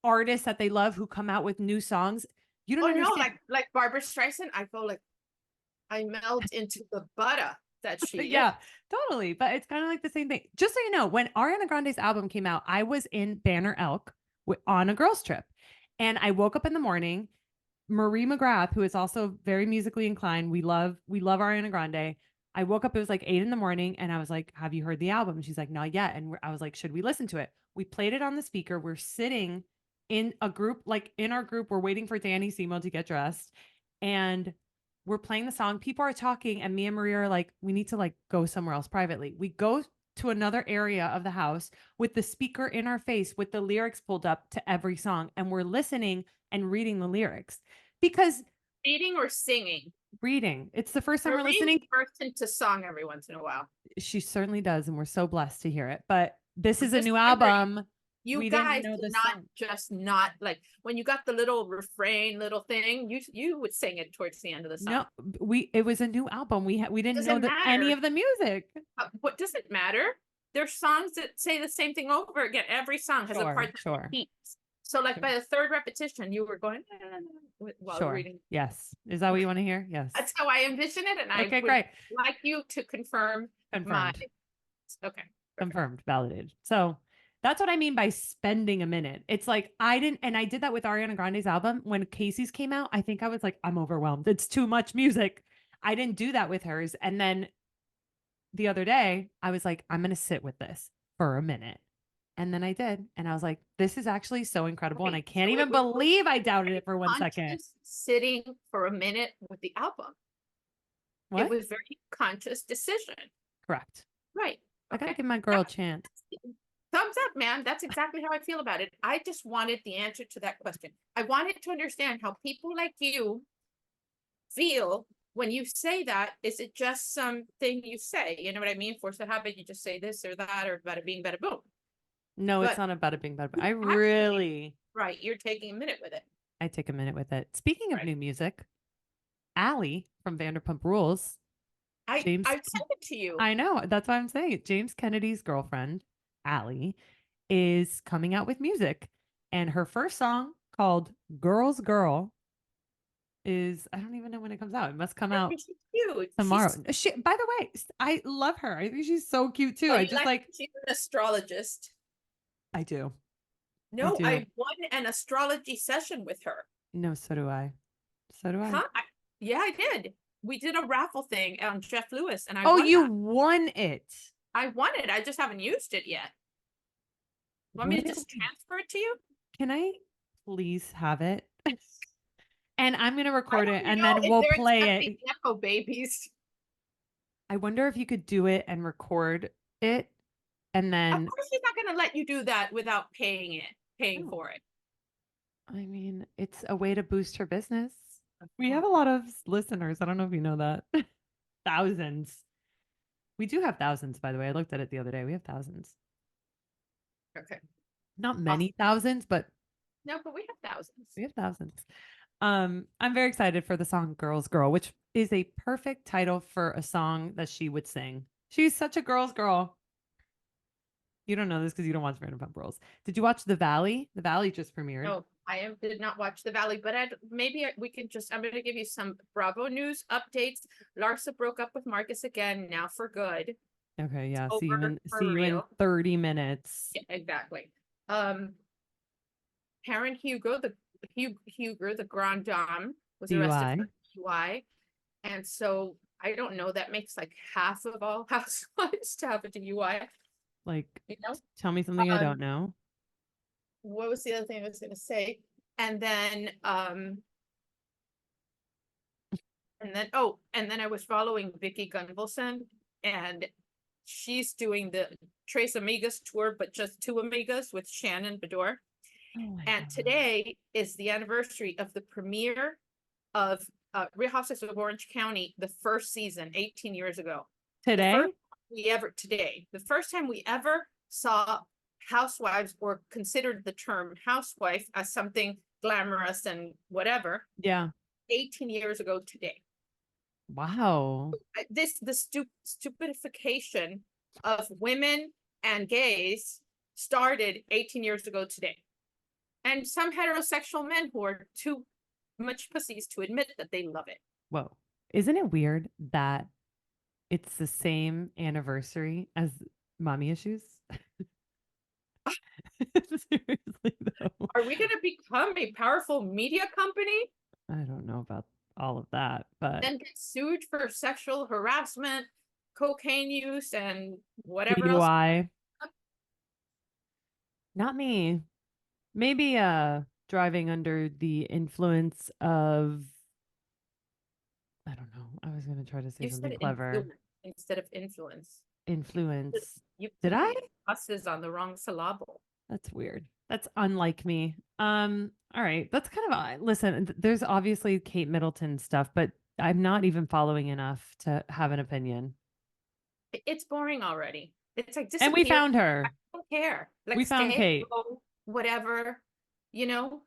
artists that they love who come out with new songs. You don't understand. No, like Barbara Streisand. I feel like I melt into the butter that she yeah, totally. But it's kind of like the same thing. Just so you know, when Ariana Grande's album came out, I was in Banner Elk on a girls trip, and I woke up in the morning. Marie McGrath, who is also very musically inclined. We love Ariana Grande. I woke up, it was like 8 a.m. and I was like, have you heard the album? And she's like, not yet. And I was like, should we listen to it? We played it on the speaker. We're sitting in a group, like in our group, we're waiting for Danny Simo to get dressed. And we're playing the song. People are talking. And me and Maria are like, we need to like go somewhere else privately. We go to another area of the house with the speaker in our face, with the lyrics pulled up to every song. And we're listening and reading the lyrics, because reading or singing? Reading. It's the first time we're listening. Bursts into song every once in a while. She certainly does, and we're so blessed to hear it. But this is a new album. You guys did not like when you got the little refrain, little thing. You would sing it towards the end of the song. No, it was a new album. We didn't know any of the music. What does it matter? There's songs that say the same thing over again. Every song has a part that repeats. So like by the third repetition, you were going while reading. Yes. Is that what you want to hear? Yes. That's how I envision it. And I would like you to confirm. Confirmed. Okay. Confirmed. Validated. So that's what I mean by spending a minute. It's like I did that with Ariana Grande's album. When Casey's came out, I think I was like, I'm overwhelmed. It's too much music. I didn't do that with hers. And then the other day, I was like, I'm going to sit with this for a minute. And then I did. And I was like, this is actually so incredible. And I can't even believe I doubted it for 1 second. Sitting for a minute with the album. What? It was a very conscious decision. Correct. Right. I gotta give my girl a chance. Thumbs up, man. That's exactly how I feel about it. I just wanted the answer to that question. I wanted to understand how people like you feel when you say that. Is it just something you say? You know what I mean? Force a habit. You just say this or that, or bada bing, bada boom. No, it's not about it being bad. I really. Right. You're taking a minute with it. I take a minute with it. Speaking of new music, Allie from Vanderpump Rules. I sent it to you. I know. That's why I'm saying it. James Kennedy's girlfriend, Allie, is coming out with music. And her first song, called Girl's Girl, is, I don't even know when it comes out. It must come out tomorrow. By the way, I love her. I think she's so cute too. I just she's an astrologist. I do. No, I won an astrology session with her. No, so do I. So do I. Huh? Yeah, I did. We did a raffle thing on Jeff Lewis, and I won you that. Won it. I want it. I just haven't used it yet. Want me to just transfer it to you? Can I please have it? And I'm going to record it and know then if we'll they're play accepting it. Nepo babies. I wonder if you could do it and record it and Of then course, she's not going to let you do that without paying Oh, for it. I mean, it's a way to boost her business. We have a lot of listeners. I don't know if you know that. Thousands. We do have thousands, by the way. I looked at it the other day. We have thousands. Okay. Not many thousands, but No, but we have thousands. we have thousands. I'm very excited for the song Girls Girl, which is a perfect title for a song that she would sing. She's such a girl's girl. You don't know this because you don't watch Vanderpump Rules. Did you watch The Valley? The Valley just premiered. No, did not watch The Valley, but we can just, I'm going to give you some Bravo news updates. Larsa broke up with Marcus again, now for good. Okay, yeah. It's See you over in for see you in real. 30 minutes. Yeah, exactly. Karen Huger, the Grand Dame, was arrested for DUI. And so I don't know, that makes like half of all housewives to have a DUI. Like, You know? tell me something I don't know. What was the other thing I was going to say? And then I was following Vicky Gunvalson, and she's doing the Tres Amigas tour, but just two Amigas with Shannon Bedore. Oh my And God. today is the anniversary of the premiere of Real Housewives of Orange County, the first season, 18 years ago. Today? The first time we ever saw housewives or considered the term housewife as something glamorous and whatever. Yeah. 18 years ago today. Wow. The stupidification of women and gays started 18 years ago today. And some heterosexual men who are too much pussies to admit that they love it. Whoa. Isn't it weird that it's the same anniversary as Mommy Issues? Seriously, though. Are we going to become a powerful media company? I don't know about all of that, but then get sued for sexual harassment, cocaine use, and whatever DUI. else. Not me. Maybe driving under the influence of I don't know. I was gonna try to say something clever. Instead of influence. Influence. You Did I? Buses on the wrong syllable. That's weird. That's unlike me. All right. That's kind of listen, there's obviously Kate Middleton stuff, but I'm not even following enough to have an opinion. It's boring already. It's like and we found her. I don't care. Like we found Kate. Whatever. You know,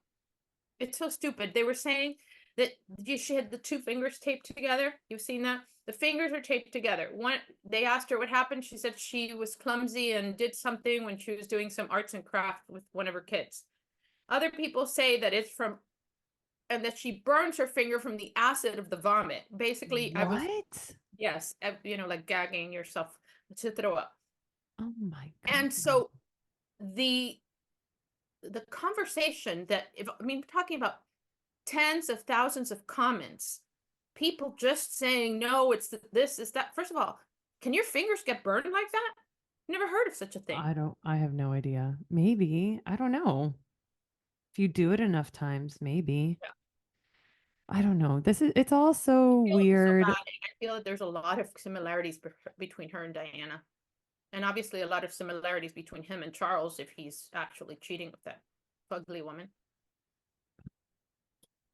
it's so stupid. They were saying that she had the two fingers taped together. You've seen that? The fingers are taped together. They asked her what happened. She said she was clumsy and did something when she was doing some arts and craft with one of her kids. Other people say that it's and that she burns her finger from the acid of the vomit. Basically, yes, like gagging yourself to throw up. Oh my God. And so the conversation talking about tens of thousands of comments, people just saying, no, it's this, is that. First of all, can your fingers get burned like that? Never heard of such a thing. I have no idea. Maybe. I don't know. If you do it enough times, maybe. Yeah. I don't know. It's all so weird. I feel that there's a lot of similarities between her and Diana. And obviously a lot of similarities between him and Charles if he's actually cheating with that ugly woman.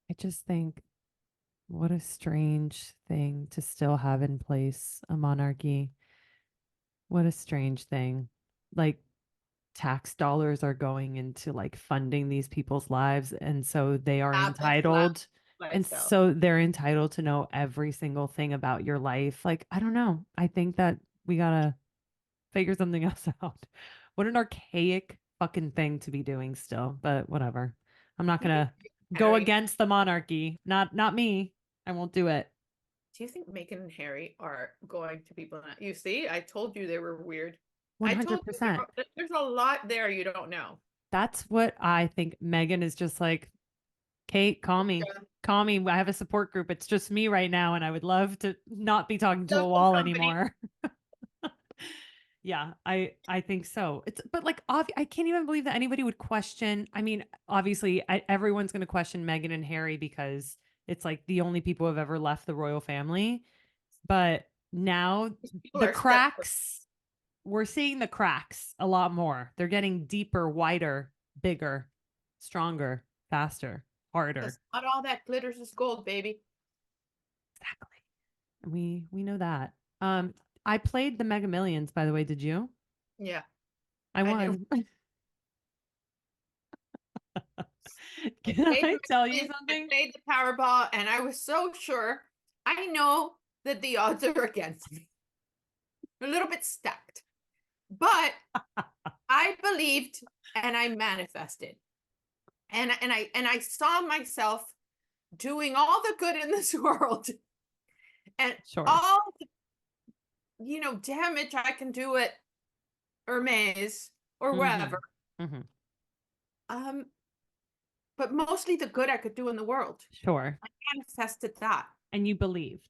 I just think what a strange thing to still have in place, a monarchy. What a strange thing. Like tax dollars are going into like funding these people's lives. And so they are entitled. And so they're entitled to know every single thing about your life. Like, I don't know. I think that we gotta figure something else out. What an archaic fucking thing to be doing still, but whatever. I'm not gonna go against the monarchy. Not me. I won't do it. Do you think Meghan and Harry are going to be? You see, I told you they were weird. 100%. There's a lot there you don't know. That's what I think. Meghan is just like, Kate, call me. Yeah. Call me. I have a support group. It's just me right now, and I would love to not be talking to a wall anymore. Yeah, I think so. It's but like I can't even believe that anybody would question. I mean, obviously, everyone's going to question Meghan and Harry because it's like the only people who have ever left the royal family. But now People the are stuck. cracks, we're seeing the cracks a lot more. They're getting deeper, wider, bigger, stronger, faster, harder. Not all that glitters is gold, baby. Exactly. We know that. I played the Mega Millions, by the way. Did you? Yeah, I I do. won. I Can played I the tell you Millions, I something? played the Powerball, and I was so sure. I know that the odds are against me. A little bit stacked, but I believed and I manifested, and I saw myself doing all the good in this world, and Sure. all damage I can do at Hermes or Mm-hmm. wherever. Mm-hmm. Um, but mostly the good I could do in the world. Sure. I manifested that. And you believed.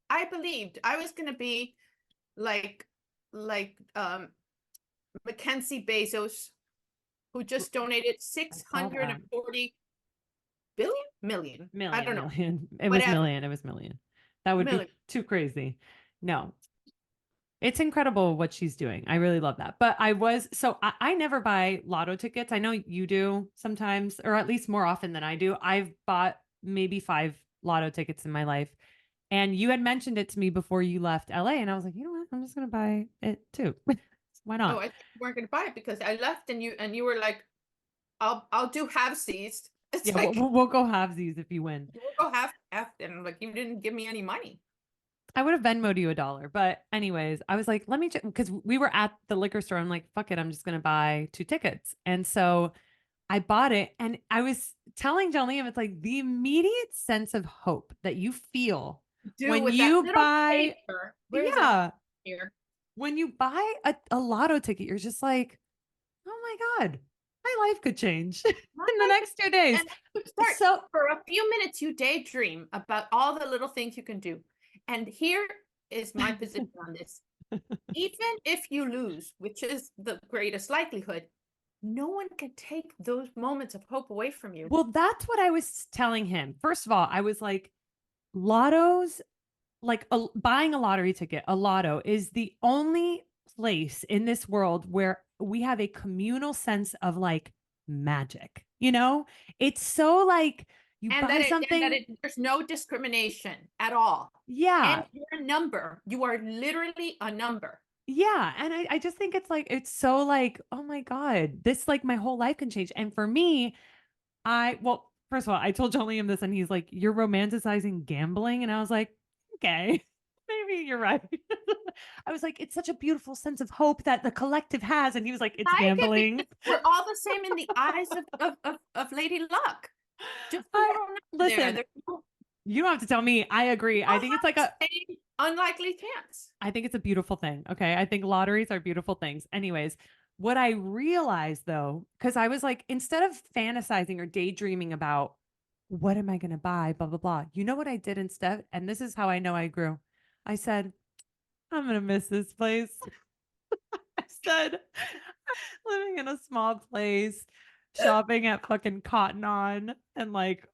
I believed I was gonna be like Mackenzie Bezos, who just donated I six saw hundred that. and forty billion million. I Million, don't know. million. It was Whatever. million. It was million. That would be Million. too crazy. No, it's incredible what she's doing. I really love that. But I never buy lotto tickets. I know you do sometimes, or at least more often than I do. I've bought maybe 5 lotto tickets in my life. And you had mentioned it to me before you left LA. And I was like, you know what? I'm just going to buy it too. Why Oh, not? I thought you weren't gonna buy it because I left and you were like, I'll do half seized. It's Yeah, we'll, like we'll go halvesies if you win. you will go half, and I'm like, you didn't give me any money. I would have Venmoed you $1. But anyways, I was like, let me check because we were at the liquor store. I'm like, fuck it, I'm just gonna buy 2 tickets. And so I bought it and I was telling John Liam, it's like the immediate sense of hope that you feel Do when with that you little buy, paper. Where is it? yeah, Here. when you buy a lotto ticket, you're just like, oh my God, my life could change in My the life next 2 days. and you start So for a few minutes, you daydream about all the little things you can do. And here is my position on this. Even if you lose, which is the greatest likelihood, no one can take those moments of hope away from you. well, that's what I was telling him. First of all, I was like, lottos, like buying a lottery ticket, a lotto is the only place in this world where we have a communal sense of like magic. It's so like you And buy something. there's no discrimination at all. And Yeah. you're a number. You are literally a number. Yeah. And I just think it's like, it's so like, oh my God, this like my whole life can change. And for me, well, first of all, I told John Liam this and he's like, you're romanticizing gambling. And I was like, okay, maybe you're right. I was like, it's such a beautiful sense of hope that the collective has. And he was like, it's Like it gambling. because we're all the same in the eyes of Lady Luck. Just a I little number there. listen, There's no you don't have to tell me. I agree. I all think it's have like the same unlikely chance. I think it's a beautiful thing. Okay. I think lotteries are beautiful things. Anyways, what I realized though, because I was like, instead of fantasizing or daydreaming about what am I going to buy, blah, blah, blah, you know what I did instead? And this is how I know I grew. I said, I'm going to miss this place. I said, living in a small place, shopping at fucking Cotton On and like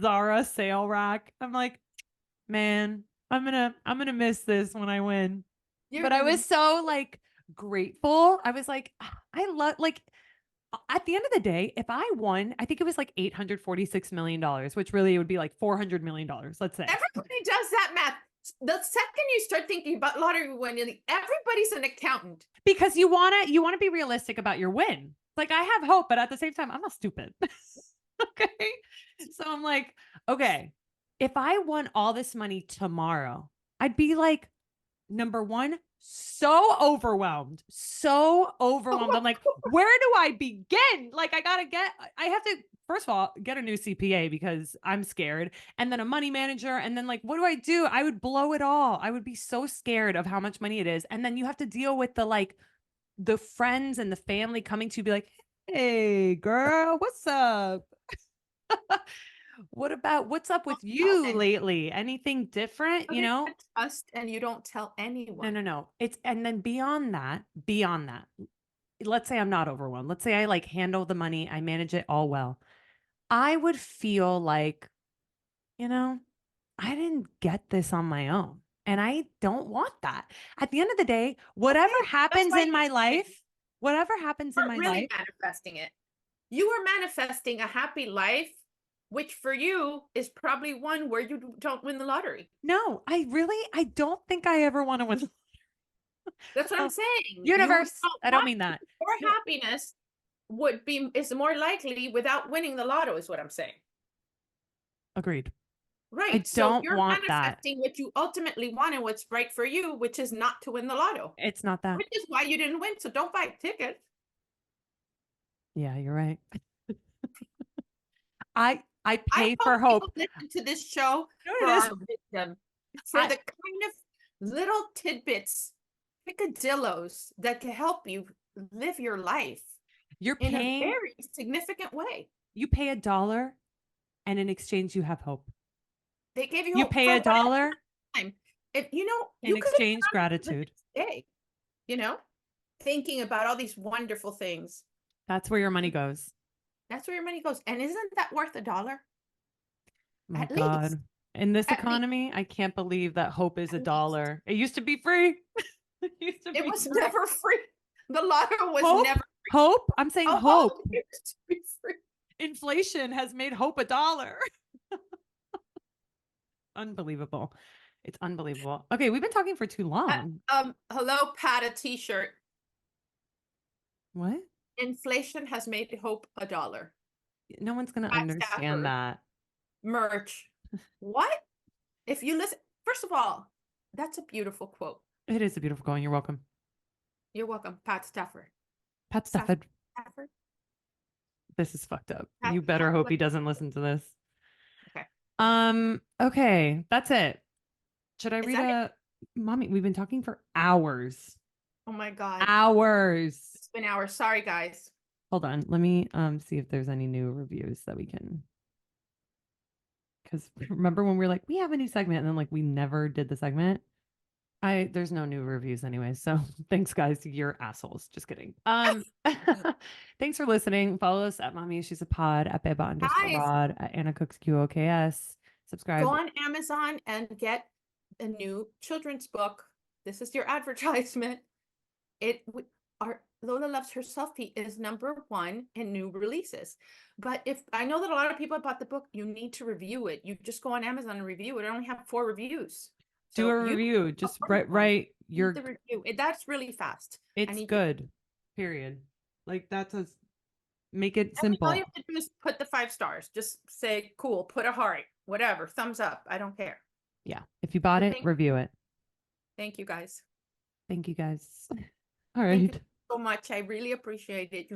Zara sale rack. I'm like, man, I'm gonna miss this when I win. You're But I gonna was so like grateful. I was like, I love like at the end of the day, if I won, I think it was like $846 million, which really would be like $400 million, let's say. everybody does that math. The second you start thinking about lottery winning, everybody's an accountant. Because you wanna be realistic about your win. Like I have hope, but at the same time, I'm not stupid. Okay. So I'm like, okay, if I won all this money tomorrow, I'd be like, number one, so overwhelmed, so overwhelmed. I'm like, where do I begin? Like, I have to, first of all, get a new CPA because I'm scared, and then a money manager. And then, like, what do I do? I would blow it all. I would be so scared of how much money it is. And then you have to deal with the friends and the family coming to you, be like, hey, girl, what's up? what's up with Don't tell you anyone. lately? Anything different, you Okay, know? trust, and you don't tell No, anyone. no, no. It's and then beyond that, let's say I'm not overwhelmed. Let's say I like handle the money, I manage it all well. I would feel like, you know, I didn't get this on my own. And I don't want that. At the end of the day, whatever Okay, that's happens why in my life, whatever happens in you're my really life, manifesting it. You are manifesting a happy life, which for you is probably one where you don't win the lottery. no, I don't think I ever want to win. That's what I'm Well, saying. You universe, don't I don't want mean that. your No, happiness is more likely without winning the lotto, is what I'm saying. agreed. I Right. So don't you're want that. manifesting what you ultimately want and what's right for you, which is not to win the lotto, It's not that. which is why you didn't win. So don't buy tickets. Yeah, you're right. I I pay hope for people hope. listen to this show No, for it is. our wisdom, for I, the kind of little tidbits, picadillos that can help you live your life you're in a paying, very significant way. you pay $1 and in exchange you have hope. They gave you You hope pay for whatever $1 time. If in you could have exchange done it the gratitude. next day, you know, thinking about all these wonderful things. That's where your money goes. That's where your money goes. And isn't that worth $1? My At least. God. In this At least. economy, I can't believe that hope is At a least. dollar. It used to be free. It used to It be was free. never free. The lotto was Hope? never Hope? I'm saying a hope. hope. It used to be free. Inflation has made hope $1. Unbelievable. It's unbelievable. Okay, we've been talking for too long. Hello, Pat, a t-shirt. What? Inflation has made hope $1. No one's going to Pat understand Stafford, that. merch. What? If you listen, first of all, that's a beautiful quote. It is a beautiful going. You're welcome. You're welcome, Pat Stafford. Pat Stafford. Stafford? This is fucked up. Pat You better hope he Stafford? doesn't listen to this. Okay. Okay, that's it. Should I Is read that it? Mommy, we've been talking for hours. Oh my God. Hours. It's been hours. Sorry, guys. Hold on. Let me see if there's any new reviews that we can. Because remember when we were like, we have a new segment, and then like we never did the segment. There's no new reviews anyway. So thanks, guys. You're assholes. Just kidding. Thanks for listening. Follow us at Mommy Issues a Pod, at Guys, Beba_rod, at Anna Cooks QOKS. Subscribe. go on Amazon and get a new children's book. This is your advertisement. Our Lola Loves Her Selfie is #1 in new releases. But if I know that a lot of people bought the book, you need to review it. You just go on Amazon and review it. I only have 4 reviews. Do So a you review. Just write read your. the review. That's really fast. It's good. Period. Like that's a make it simple. All you have to do is put the 5 stars. Just say cool, put a heart, whatever, thumbs up. I don't care. Yeah. If you bought it, review it. Thank you, guys. Thank you, guys. All right. Thank you so much. I really appreciate it,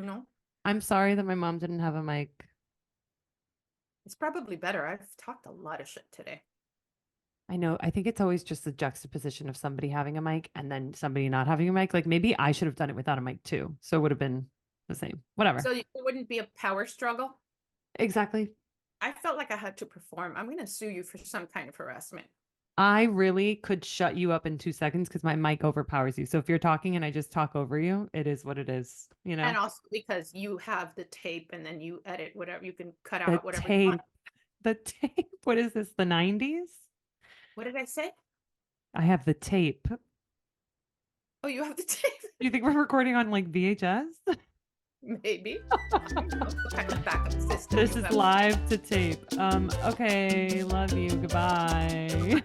I'm sorry that my mom didn't have a mic. It's probably better. I've talked a lot of shit today. I know. I think it's always just the juxtaposition of somebody having a mic and then somebody not having a mic. Like maybe I should have done it without a mic too. So it would have been the same. Whatever. So it wouldn't be a power struggle? Exactly. I felt like I had to perform. I'm going to sue you for some kind of harassment. I really could shut you up in 2 seconds because my mic overpowers you. So if you're talking and I just talk over you, it is what it is, And also because you have the tape and then you edit whatever, you can cut out whatever tape. you want. The tape. What is this? The 90s? What did I say? I have the tape. Oh, you have the tape? Do you think we're recording on like VHS? Maybe. Kind of backup system. This is live to tape. Okay. Love you. Goodbye.